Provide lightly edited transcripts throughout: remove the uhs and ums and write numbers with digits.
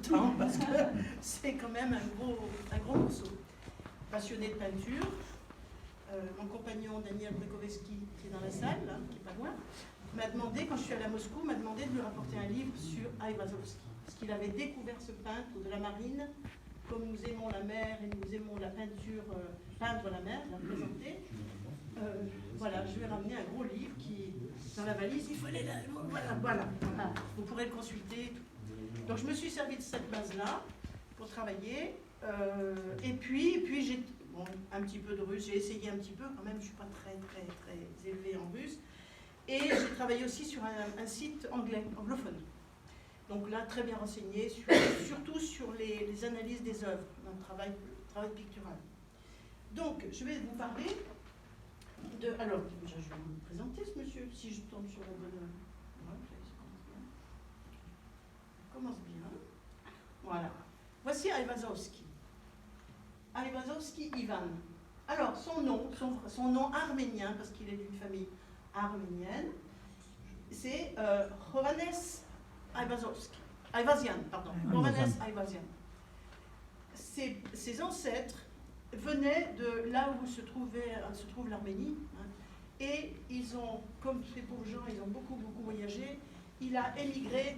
temps parce que c'est quand même un gros morceau. Passionné de peinture. Mon compagnon Daniel Brekovski, qui est dans la salle, là, qui n'est pas loin, m'a demandé, quand je suis allée à Moscou, m'a demandé de lui rapporter un livre sur Aivazovski. Parce qu'il avait découvert ce peintre de la marine, comme nous aimons la mer et nous aimons la peinture, peindre la mer, la présenter. Voilà, je lui ai ramené un gros livre qui, dans la valise, il fallait voilà. Vous pourrez le consulter. Donc je me suis servi de cette base-là pour travailler. Et puis j'ai un petit peu de russe, j'ai essayé un petit peu, quand même, je ne suis pas très élevée en russe. Et j'ai travaillé aussi sur un site anglais, anglophone. Donc là, très bien renseigné, surtout sur les analyses des œuvres, dans le travail pictural. Donc, je vais vous parler de... Alors, déjà, je vais vous présenter ce monsieur, si je tombe sur la bonne... Ouais, ça commence bien. Voilà. Voici Aivazovski. Aivazovski Ivan. Alors, son nom arménien, parce qu'il est d'une famille arménienne, c'est Hovhannes Aivazovski. Aivazian, pardon. Hovhannes Aivazian. Ses ancêtres venaient de là où se trouve l'Arménie, hein, et ils ont, comme ces pauvres gens, ils ont beaucoup voyagé. Il a émigré,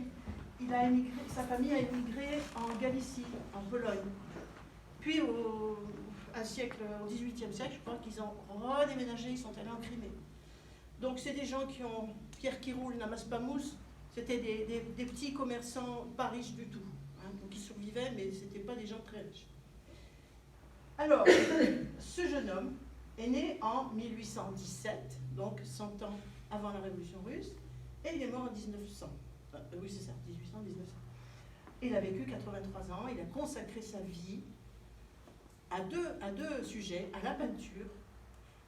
sa famille a émigré en Galicie, en Pologne. Puis au XVIIIe siècle, je crois qu'ils ont redéménagé, ils sont allés en Crimée. Donc c'est des gens qui ont, pierre qui roule, n'amasse pas mousse, c'était des petits commerçants pas riches du tout, hein, donc ils survivaient, mais ce n'étaient pas des gens très riches. Alors, ce jeune homme est né en 1817, donc 100 ans avant la Révolution russe, et il est mort en 1900. Oui, c'est ça, 1800-1900. Il a vécu 83 ans, il a consacré sa vie à deux sujets, à la peinture,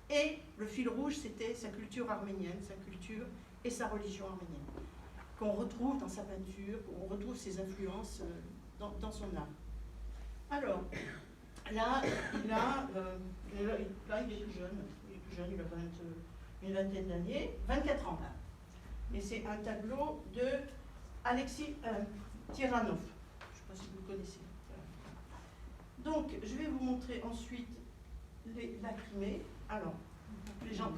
et le fil rouge, c'était sa culture arménienne, sa culture et sa religion arménienne, qu'on retrouve dans sa peinture, on retrouve ses influences dans son art. Alors, là, il est tout jeune, il a une vingtaine d'années, 24 ans là. Et c'est un tableau de Alexis Tiranov. Je ne sais pas si vous le connaissez. Donc, je vais vous montrer ensuite la Crimée. Alors, que les gens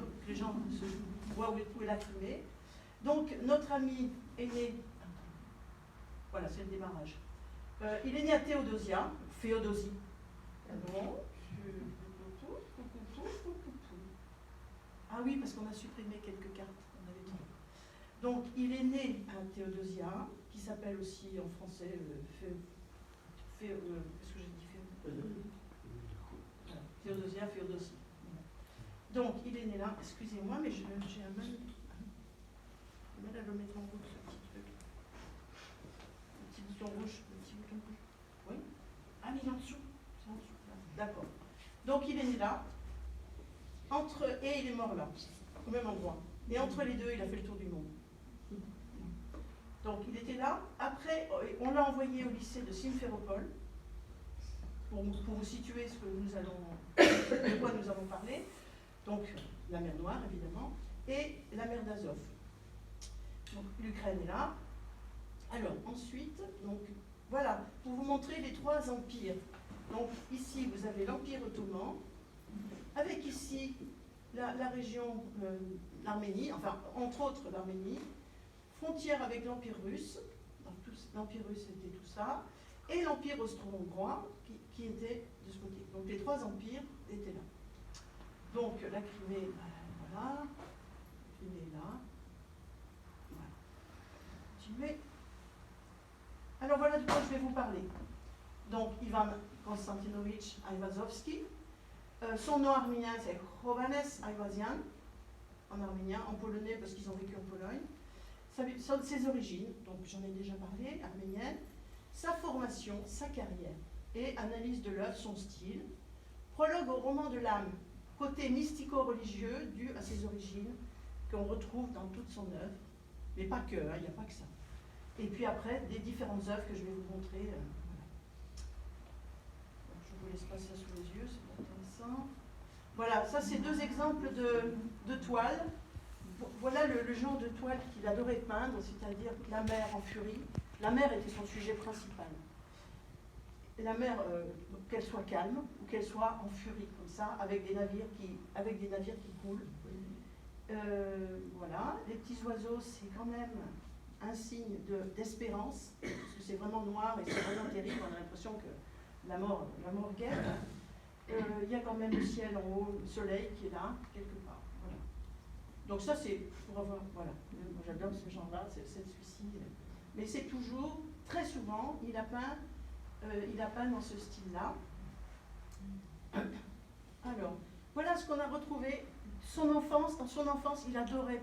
se voient où est la Crimée. Donc, notre ami est né... Voilà, c'est le démarrage. Il est né à Théodosia, Féodosie. Bon. Ah oui, parce qu'on a supprimé quelques cartes. On avait trop. Donc, il est né à Théodosia, qui s'appelle aussi en français qu'est-ce que j'ai dit Théodosia, Féodosie. Donc, il est né là. Excusez-moi, mais j'ai un mal à le mettre en rouge, ce petit truc. Le petit bouton rouge. Oui. Ah, mais il est en dessous. C'est en dessous. D'accord. Donc, il est né là. Et il est mort là, au même endroit. Et entre les deux, il a fait le tour du monde. Donc, il était là. Après, on l'a envoyé au lycée de Simferopol, pour vous situer de quoi nous avons parlé. Donc, la mer Noire, évidemment, et la mer d'Azov. Donc, l'Ukraine est là. Alors, ensuite, donc, voilà, pour vous montrer les trois empires. Donc, ici, vous avez l'Empire ottoman, avec ici la région, l'Arménie, enfin, entre autres l'Arménie, frontière avec l'Empire russe, l'Empire russe était tout ça, et l'Empire austro-hongrois, qui était de ce côté. Donc, les trois empires étaient là. Donc, la Crimée, voilà, la Crimée est là, voilà. Continuez. Alors, voilà de quoi je vais vous parler. Donc, Ivan Konstantinovich Aivazovski. Son nom arménien, c'est Hovhannes Aivazian, en arménien, en polonais, parce qu'ils ont vécu en Pologne. Ses origines, donc j'en ai déjà parlé, arménienne. Sa formation, sa carrière, et analyse de l'œuvre, son style. Prologue au roman de l'âme, côté mystico-religieux dû à ses origines, qu'on retrouve dans toute son œuvre, mais pas que, il n'y a pas que ça. Et puis après, des différentes œuvres que je vais vous montrer. Voilà. Donc, je vous laisse passer ça sous les yeux, c'est intéressant. Voilà, ça c'est deux exemples de toiles. Voilà le genre de toile qu'il adorait peindre, c'est-à-dire la mer en furie. La mer était son sujet principal. Et la mer, qu'elle soit calme ou qu'elle soit en furie, comme ça, avec des navires qui coulent. Voilà, les petits oiseaux, c'est quand même un signe d'espérance, parce que c'est vraiment noir et c'est vraiment terrible, on a l'impression que la mort guette. Il y a quand même le ciel en haut, le soleil qui est là, quelque part. Voilà. Donc ça, c'est pour avoir, voilà, moi j'adore ce genre-là, c'est celui-ci. Mais c'est toujours, très souvent, il a peint dans ce style-là. Alors, voilà ce qu'on a retrouvé. Dans son enfance, il adorait